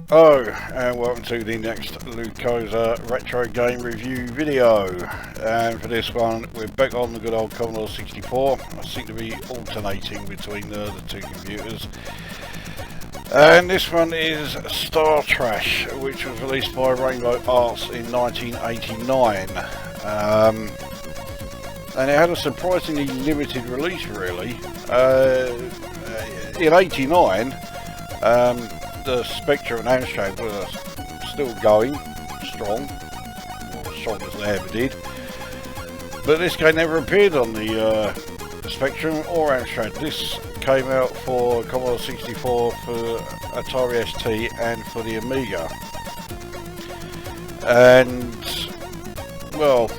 Hello and welcome to the next Lukozer retro game review video, and for this one we're back on the good old Commodore 64. I seem to be alternating between the two computers, and this one is Star Trash, which was released by Rainbow Arts in 1989, and it had a surprisingly limited release really. In 89 the Spectre and Amstrad were still going strong, as strong as they ever did, but this game never appeared on the Spectrum or Amstrad. This came out for Commodore 64, for Atari ST and for the Amiga, and well,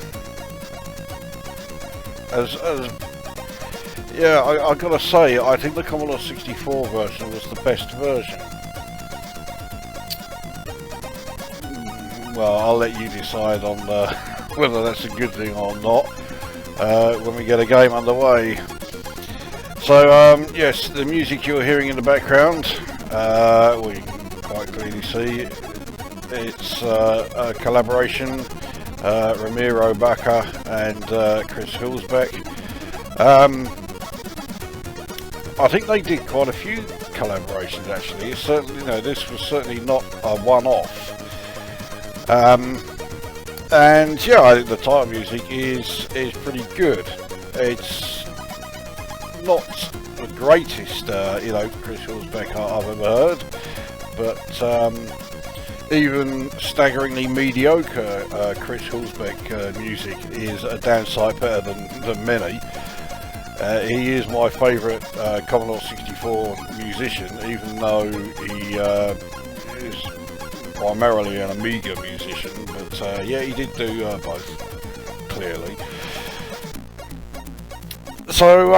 yeah, I gotta say, I think the Commodore 64 version was the best version. Well, I'll let you decide on whether that's a good thing or not when we get a game underway. So, yes, the music you're hearing in the background, we can quite clearly see it's a collaboration, Ramiro Baca and Chris Hülsbeck. I think they did quite a few collaborations actually. It's certainly, you know, this was certainly not a one-off. And yeah, I think the title music is pretty good. It's not the greatest, you know, Chris Hülsbeck I've ever heard, but even staggeringly mediocre Chris Hülsbeck music is a damn sight better than many. He is my favourite Commodore 64 musician, even though he is primarily an Amiga musician, but yeah, he did do both, clearly. So,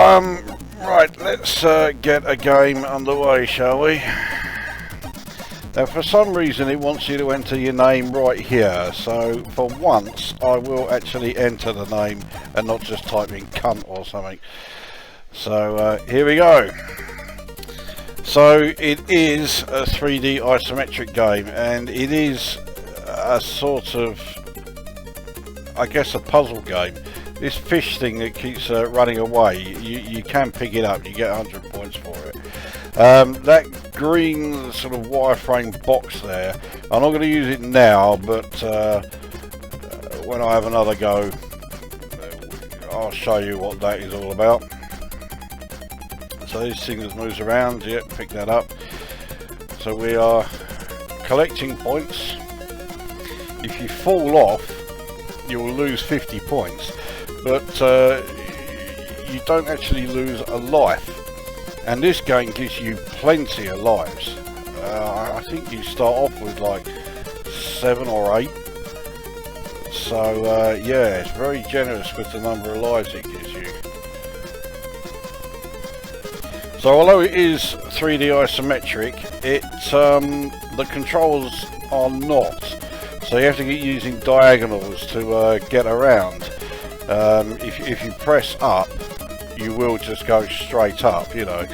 right, let's get a game underway, shall we? Now, for some reason it wants you to enter your name right here, so for once I will actually enter the name and not just type in cunt or something. So here we go. So it is a 3D isometric game, and it is a sort of, I guess, a puzzle game. This fish thing that keeps running away, you can pick it up, you get 100 points for it. That green sort of wireframe box there, I'm not going to use it now, but when I have another go, I'll show you what that is all about. So this thing that moves around, yeah, pick that up. So we are collecting points. If you fall off, you'll lose 50 points, but you don't actually lose a life. And this game gives you plenty of lives. I think you start off with like 7 or 8. So yeah, it's very generous with the number of lives it gives you. So although it is 3D isometric, the controls are not. So you have to get using diagonals to get around. If you press up, you will just go straight up, you know.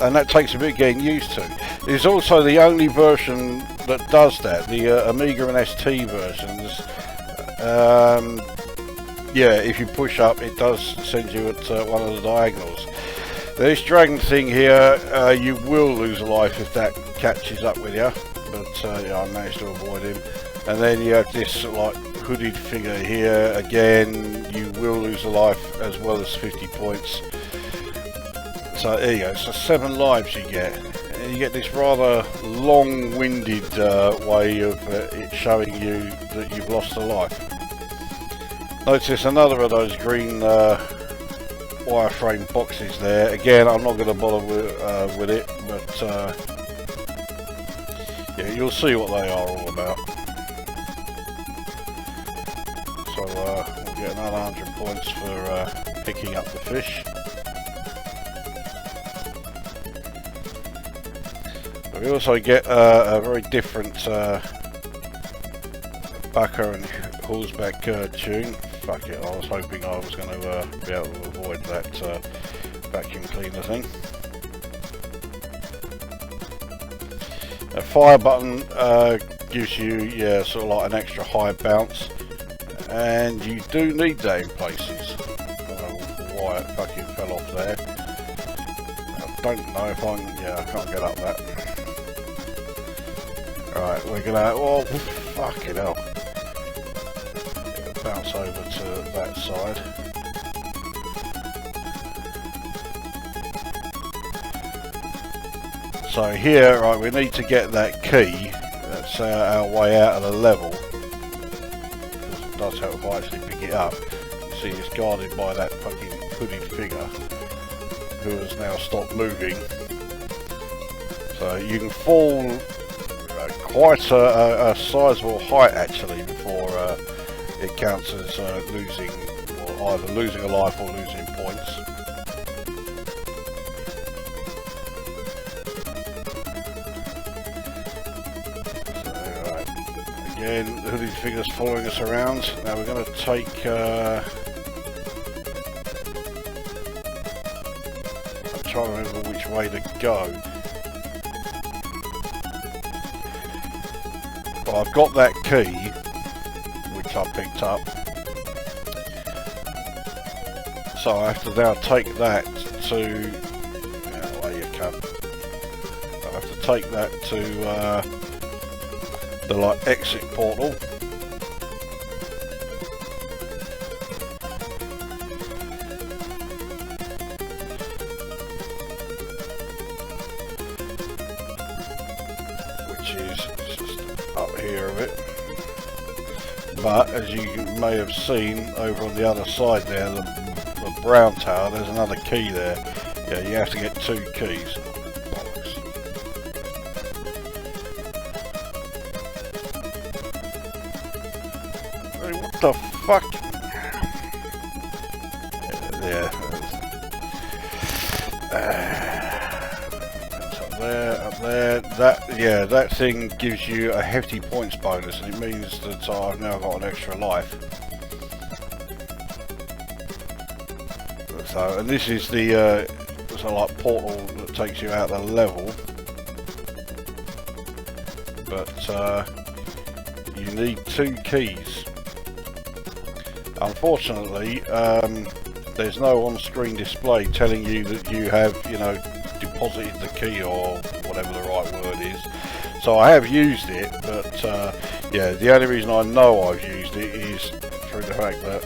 And that takes a bit getting used to. It's also the only version that does that. The Amiga and ST versions, yeah, if you push up, it does send you at one of the diagonals. This dragon thing here, you will lose a life if that catches up with you, but yeah, I managed to avoid him. And then you have this like hooded figure here. Again, you will lose a life as well as 50 points. So there you go. So 7 lives you get. And you get this rather long-winded way of it showing you that you've lost a life. Notice another of those green wireframe boxes there. Again, I'm not going to bother with it, but yeah, you'll see what they are all about. So we'll get another 100 points for picking up the fish. But we also get a very different Baca and Hülsbeck tune. Fuck it, I was hoping I was going to be able to avoid that vacuum cleaner thing. A fire button gives you, yeah, sort of like an extra high bounce, and you do need that in places. I don't know why it fucking fell off there. I don't know if I can, yeah, I can't get up that. Right, we're gonna, oh, fucking hell. Bounce over to that side. So here, right, we need to get that key. That's our way out of the level. Because it does help if I actually pick it up. You see, it's guarded by that fucking hooded figure who has now stopped moving. So you can fall quite a sizable height actually before it counts as losing, or either losing a life or losing points. Again, the hooded figure's following us around. Now we're going to take... I'm trying to remember which way to go. Well, I've got that key, which I picked up. So I have to now take that to... away you come. I have to take that to... the like exit portal, which is just up here a bit. But as you may have seen over on the other side there, the brown tower, there's another key there. Yeah, you have to get 2 keys. What the fuck? Yeah. Up there. That, yeah, that thing gives you a hefty points bonus, and it means that I've now got an extra life. So, and this is the sort of like portal that takes you out of the level. But you need 2 keys. Unfortunately, there's no on-screen display telling you that you have, you know, deposited the key or whatever the right word is. So I have used it, but yeah, the only reason I know I've used it is through the fact that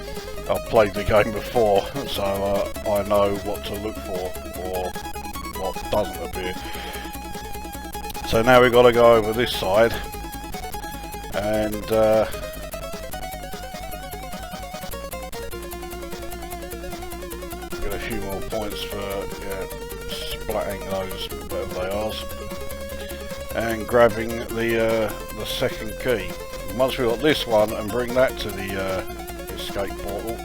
I've played the game before, so I know what to look for or what doesn't appear. So now we've got to go over this side and get a few more points for splatting those, whatever they are, and grabbing the second key. And once we've got this one and bring that to the escape portal,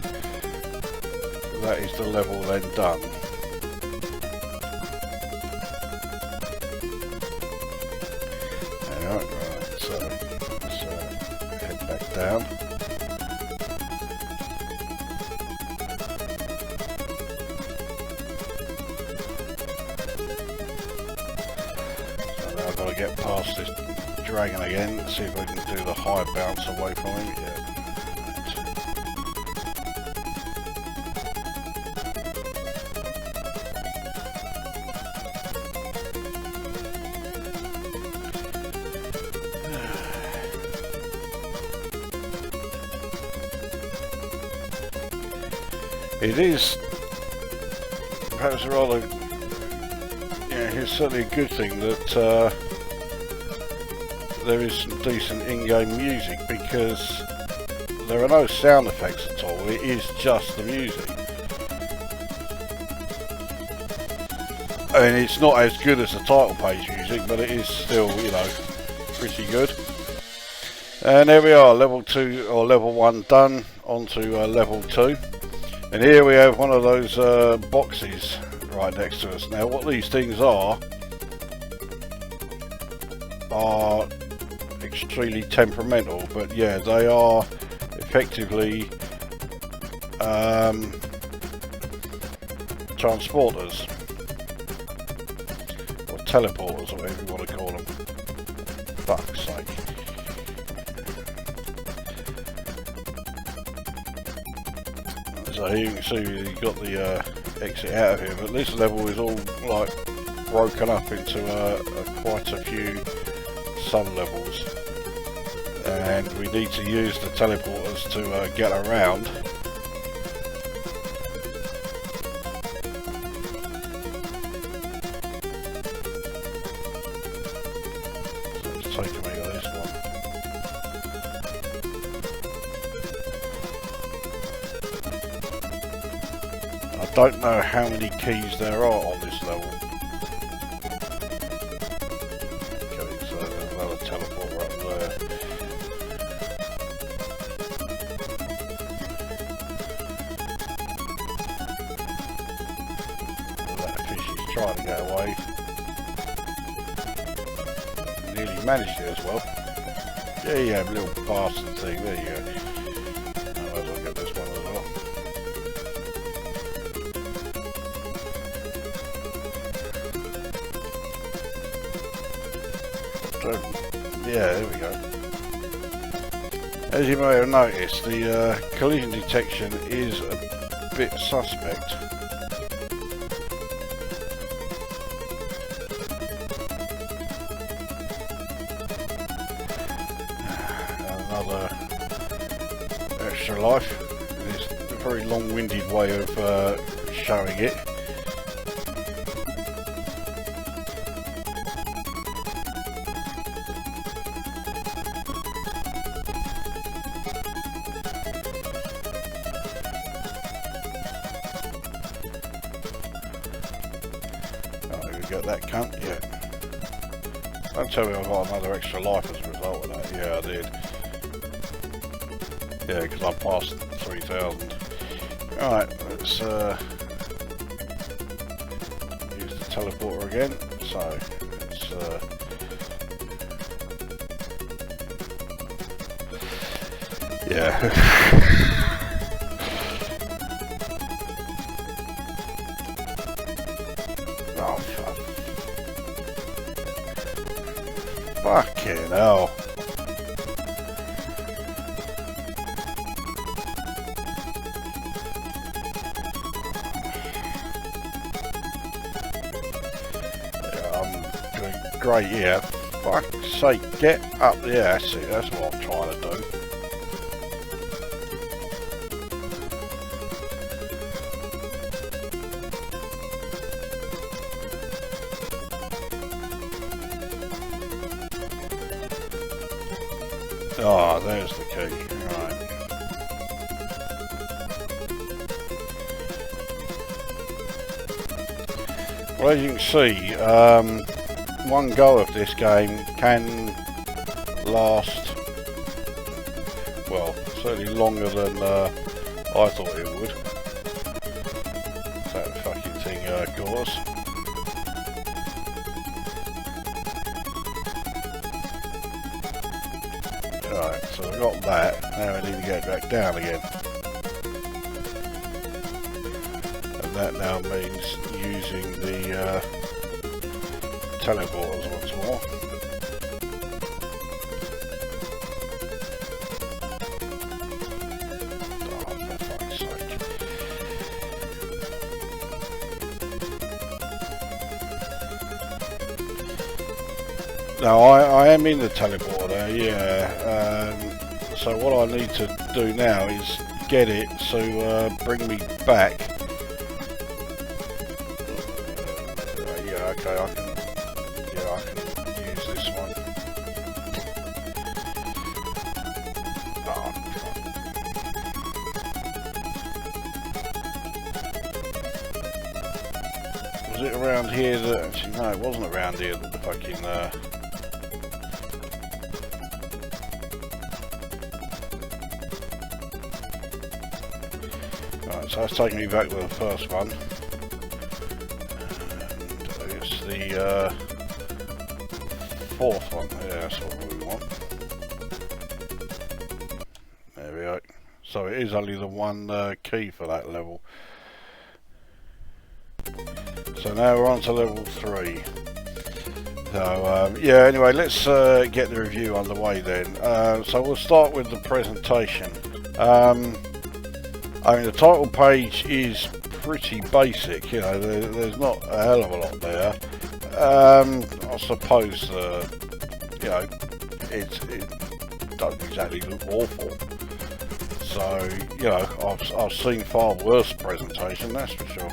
that is the level then done. Right, so let's head back down. So now I've got to get past this dragon again, let's see if we can do the high bounce away from him. Yeah. It is perhaps rather, it's certainly a good thing that there is some decent in-game music, because there are no sound effects at all, it is just the music. I mean, it's not as good as the title page music, but it is still, you know, pretty good. And there we are, level 2 or level 1 done, on to level 2. And here we have one of those boxes right next to us. Now what these things are extremely temperamental, but yeah, they are effectively transporters or teleporters, or whatever you want to call them. fuck's sake. So here you can see you've got the exit out of here, but this level is all like broken up into quite a few sub-levels, and we need to use the teleporters to get around. So it's taking me to this one. I don't know how many keys there are on this level. Okay, so there's another teleporter up there. That fish is trying to get away. Nearly managed it as well. Yeah, you have a little bastard thing. There you go. I might as well get this one as well. Yeah, there we go. As you may have noticed, the collision detection is a bit suspect. Another extra life. It's a very long-winded way of showing it. Get that cunt, yeah. Don't tell me I got another extra life as a result of that. Yeah, I did. Yeah, because I passed 3,000. Alright, let's use the teleporter again. So, let's yeah. Oh, fuck. Fucking hell. Yeah, I'm doing great here. Fuck's sake, get up there. That's it, that's what I'm trying to do. Oh, there's the key. Right. Well, as you can see, one go of this game can last, well, certainly longer than I thought it would. That fucking thing got us. Right, so I've got that, now I need to get back down again. And that now means using the teleporters once more. Oh, for fuck's sake. Now I am in the teleporter, yeah. So what I need to do now is get it to bring me back. Yeah, okay, I can use this one. Oh, was it around here that, actually no, it wasn't around here that the fucking right, so that's taking me back to the first one. And it's the fourth one. Yeah, that's what we want. There we go. So it is only the one key for that level. So now we're on to level 3. So yeah, anyway, let's get the review underway then. So we'll start with the presentation. I mean, the title page is pretty basic, you know, there's not a hell of a lot there. I suppose, you know, it doesn't exactly look awful. So, you know, I've seen far worse presentation, that's for sure.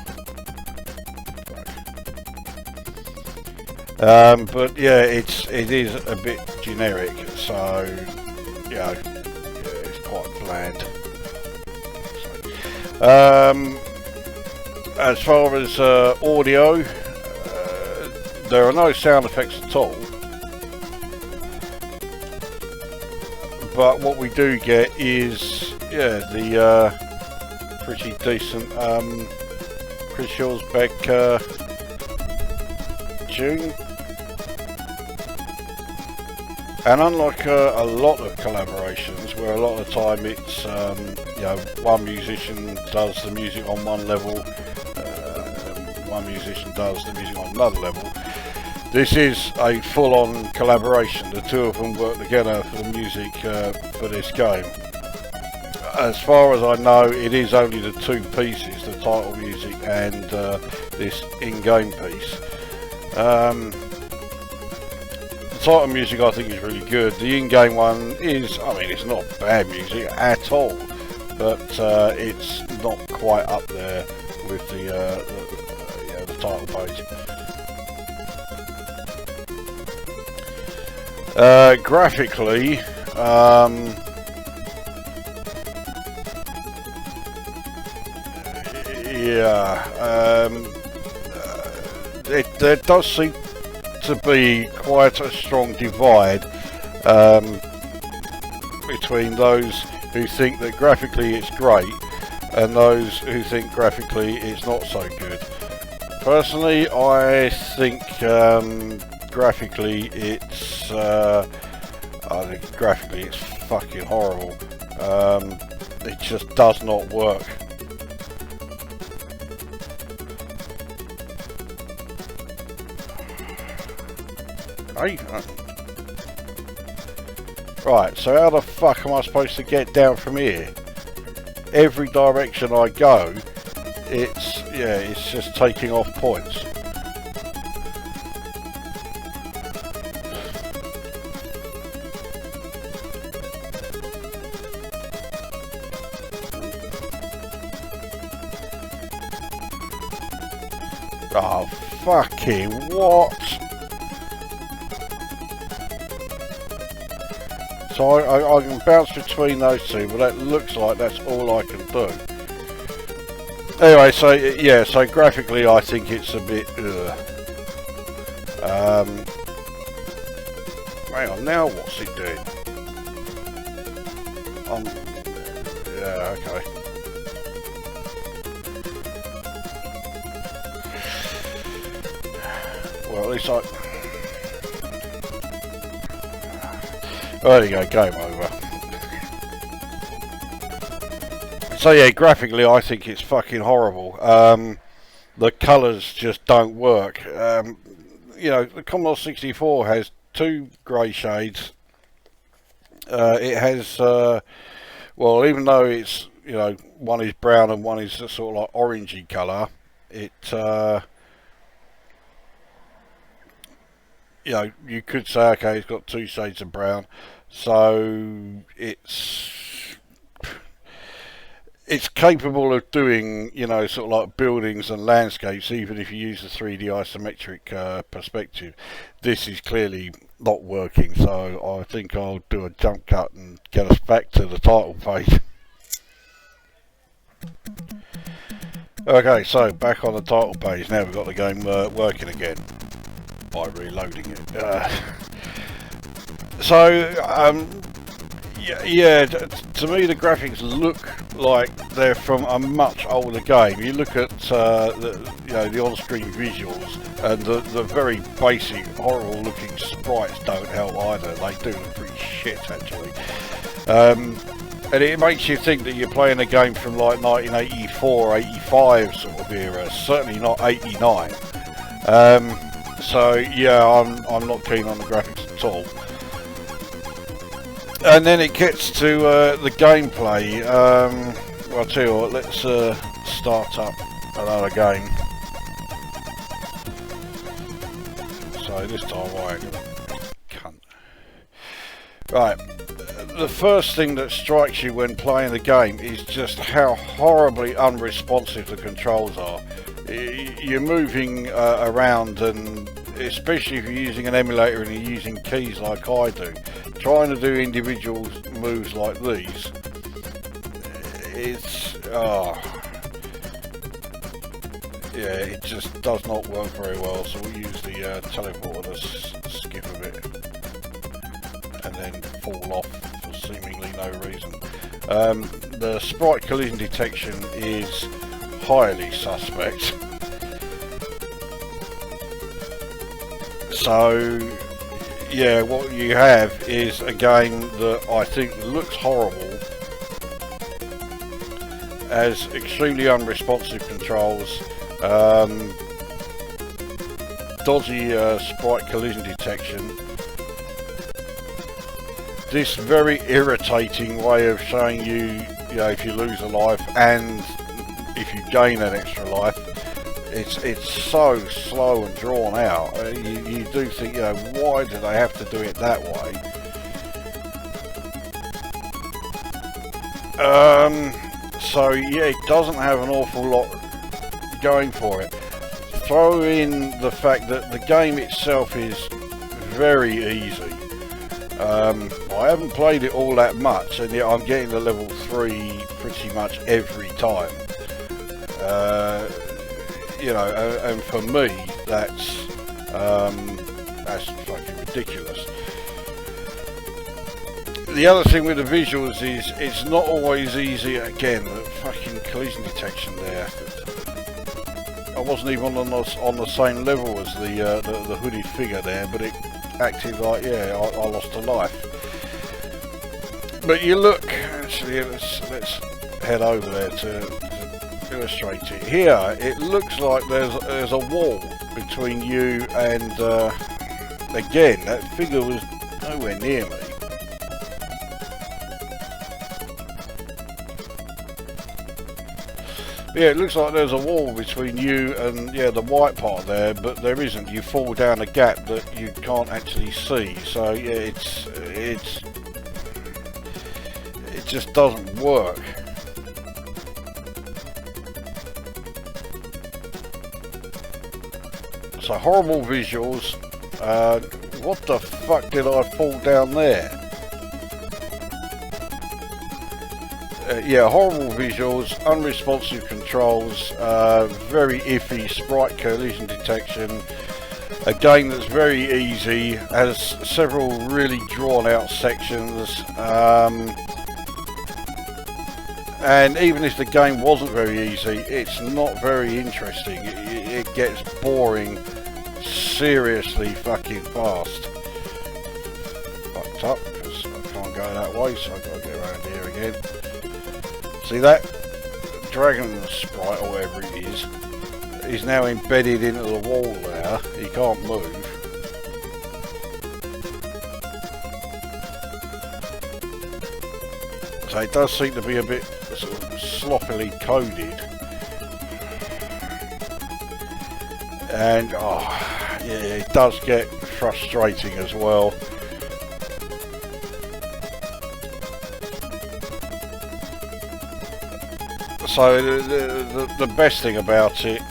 But yeah, it is a bit generic, so, you know, yeah, it's quite bland. As far as audio, there are no sound effects at all, but what we do get is, yeah, the pretty decent Chris Hillsbeck tune. And unlike a lot of collaborations, where a lot of the time it's you know, one musician does the music on one level, one musician does the music on another level, this is a full-on collaboration. The two of them work together for the music for this game. As far as I know, it is only the two pieces, the title music and this in-game piece. The title music I think is really good. The in-game one is, I mean, it's not bad music at all, but it's not quite up there with the yeah, the title page. Graphically, yeah, there does seem to be quite a strong divide between those who think that graphically it's great and those who think graphically it's not so good. Personally, I think graphically it's fucking horrible. It just does not work. Right, so how the fuck am I supposed to get down from here? Every direction I go, it's just taking off points. Oh, fucking what? So I can bounce between those two, but that looks like that's all I can do. Anyway, so yeah, so graphically I think it's a bit hang on, now what's it doing? Yeah, okay. Well, at least there you go, game over. So yeah, graphically I think it's fucking horrible. The colours just don't work. You know, the Commodore 64 has two grey shades. It has, well, even though it's, you know, one is brown and one is a sort of like orangey colour, it, you know, you could say, okay, it's got two shades of brown, so it's capable of doing, you know, sort of like buildings and landscapes, even if you use the 3D isometric perspective. This is clearly not working, so I think I'll do a jump cut and get us back to the title page. Okay, so back on the title page, now we've got the game working again by reloading it. Yeah, to me the graphics look like they're from a much older game. You look at the on-screen visuals, and the very basic, horrible looking sprites don't help either. They do look pretty shit actually. And it makes you think that you're playing a game from like 1984, 85 sort of era, certainly not 89. So yeah, I'm not keen on the graphics at all. And then it gets to the gameplay. Well, I'll tell you what, let's start up another game. So this time I ain't gonna cunt. Right, the first thing that strikes you when playing the game is just how horribly unresponsive the controls are. You're moving around, and especially if you're using an emulator and you're using keys like I do, trying to do individual moves like these, it's yeah, it just does not work very well. So we'll use the teleporter to skip a bit and then fall off for seemingly no reason. The sprite collision detection is highly suspect. So yeah, what you have is a game that I think looks horrible, has extremely unresponsive controls, dodgy sprite collision detection, this very irritating way of showing you know, if you lose a life and if you gain an extra life. It's so slow and drawn out. You do think, you know, why do they have to do it that way? So yeah, it doesn't have an awful lot going for it. Throw in the fact that the game itself is very easy. I haven't played it all that much, and yet I'm getting to level 3 pretty much every time. You know, and for me, that's fucking ridiculous. The other thing with the visuals is it's not always easy. Again, the fucking collision detection there. I wasn't even on the same level as the hooded figure there, but it acted like, yeah, I lost a life. But you look, actually, let's head over there to illustrate it. Here it looks like there's a wall between you and again, that figure was nowhere near me. Yeah, it looks like there's a wall between you and, yeah, the white part there, but there isn't. You fall down a gap that you can't actually see. So yeah, it just doesn't work. So horrible visuals. What the fuck did I fall down there? Yeah, horrible visuals, unresponsive controls, very iffy sprite collision detection. A game that's very easy, has several really drawn out sections, and even if the game wasn't very easy, it's not very interesting. It gets boring seriously fucking fast. Fucked up, because I can't go that way, so I've got to get around here again. See that dragon sprite, or whatever it is now embedded into the wall there. He can't move. So it does seem to be a bit sort of sloppily coded. And oh yeah, it does get frustrating as well. So the best thing about it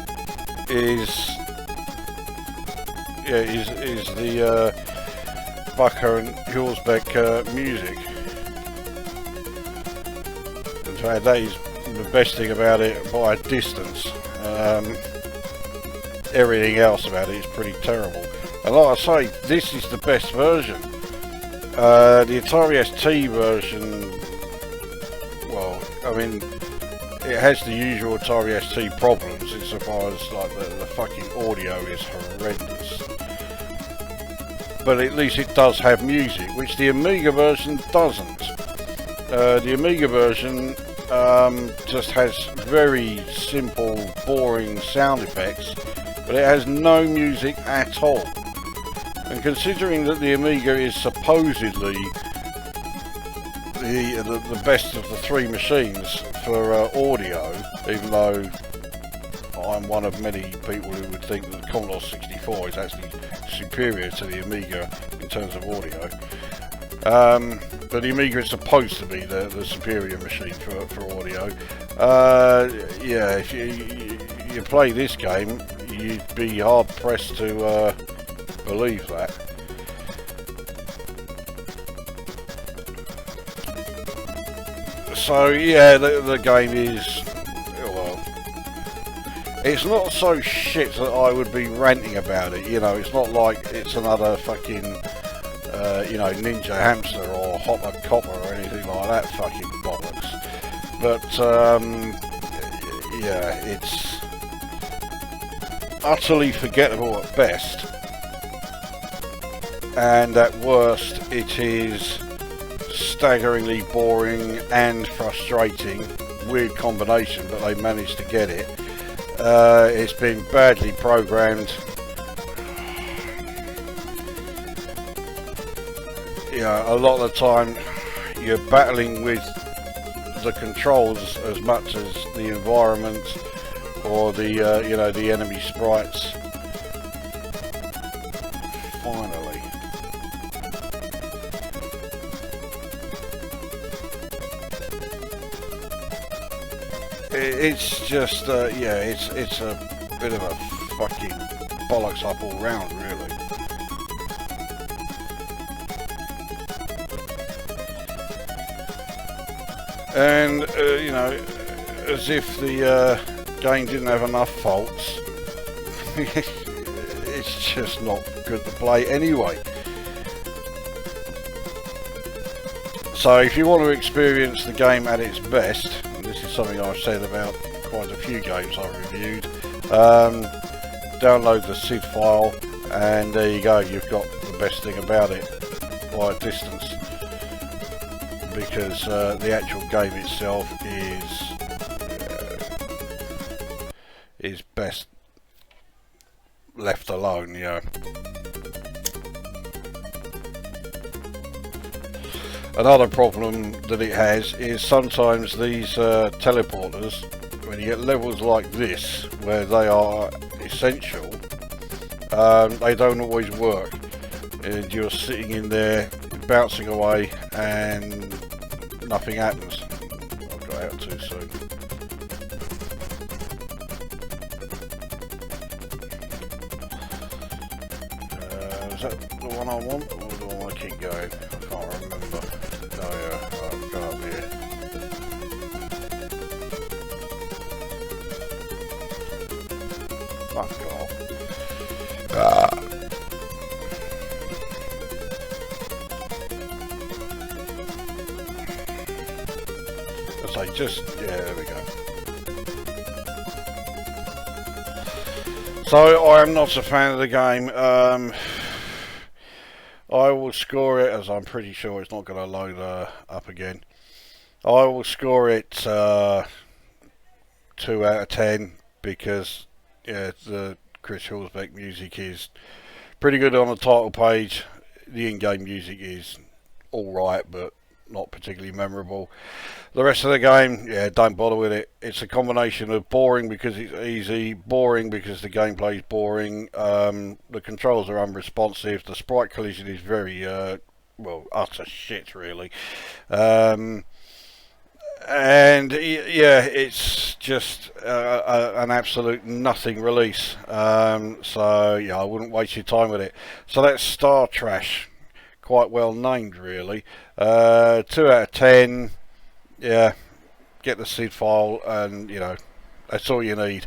is, yeah, is the Bucker and Hulsbeck music. In fact, that is the best thing about it by a distance. Everything else about it is pretty terrible. And like I say, this is the best version. The Atari ST version, well, I mean, it has the usual Atari ST problems insofar as like the fucking audio is horrendous. But at least it does have music, which the Amiga version doesn't. The Amiga version just has very simple, boring sound effects. but it has no music at all. And considering that the Amiga is supposedly the best of the three machines for audio, even though I'm one of many people who would think that the Commodore 64 is actually superior to the Amiga in terms of audio. But the Amiga is supposed to be the superior machine for audio. Yeah, if you play this game, you'd be hard pressed to believe that. So yeah, the game is, well, it's not so shit that I would be ranting about it. You know, it's not like it's another fucking you know, Ninja Hamster or Hopper Copper or anything like that fucking bollocks. But yeah, it's utterly forgettable at best, and at worst it is staggeringly boring and frustrating. Weird combination, but they managed to get it. It's been badly programmed. You know, a lot of the time you're battling with the controls as much as the environment or the you know, the enemy sprites. Finally, it's just yeah, it's a bit of a fucking bollocks up all round, really. And you know, as if the game didn't have enough faults, it's just not good to play anyway. So if you want to experience the game at its best, and this is something I've said about quite a few games I've reviewed, download the SID file, and there you go, you've got the best thing about it by a distance. Because the actual game itself is best left alone, you know. Another problem that it has is sometimes these teleporters, when you get levels like this where they are essential, they don't always work, and you're sitting in there bouncing away and nothing happens. I got out too soon. Is that the one I want, or do I want to keep going? I can't remember. Oh yeah, I've got up here. Fuck off. So just, yeah, there we go. So I am not a fan of the game. I will score it, as I'm pretty sure it's not going to load up again. I will score it 2 out of 10 because yeah, the Chris Hulsbeck music is pretty good on the title page. The in-game music is alright, but not particularly memorable. The rest of the game, yeah, don't bother with it. It's a combination of boring because it's easy, boring because the gameplay is boring, the controls are unresponsive, the sprite collision is very, well, utter shit, really. And yeah, it's just an absolute nothing release. So yeah, I wouldn't waste your time with it. So that's Star Trash. Quite well named, really. 2 out of 10. Yeah, get the SID file, and you know, that's all you need.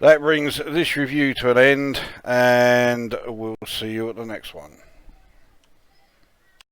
That brings this review to an end, and we'll see you at the next one.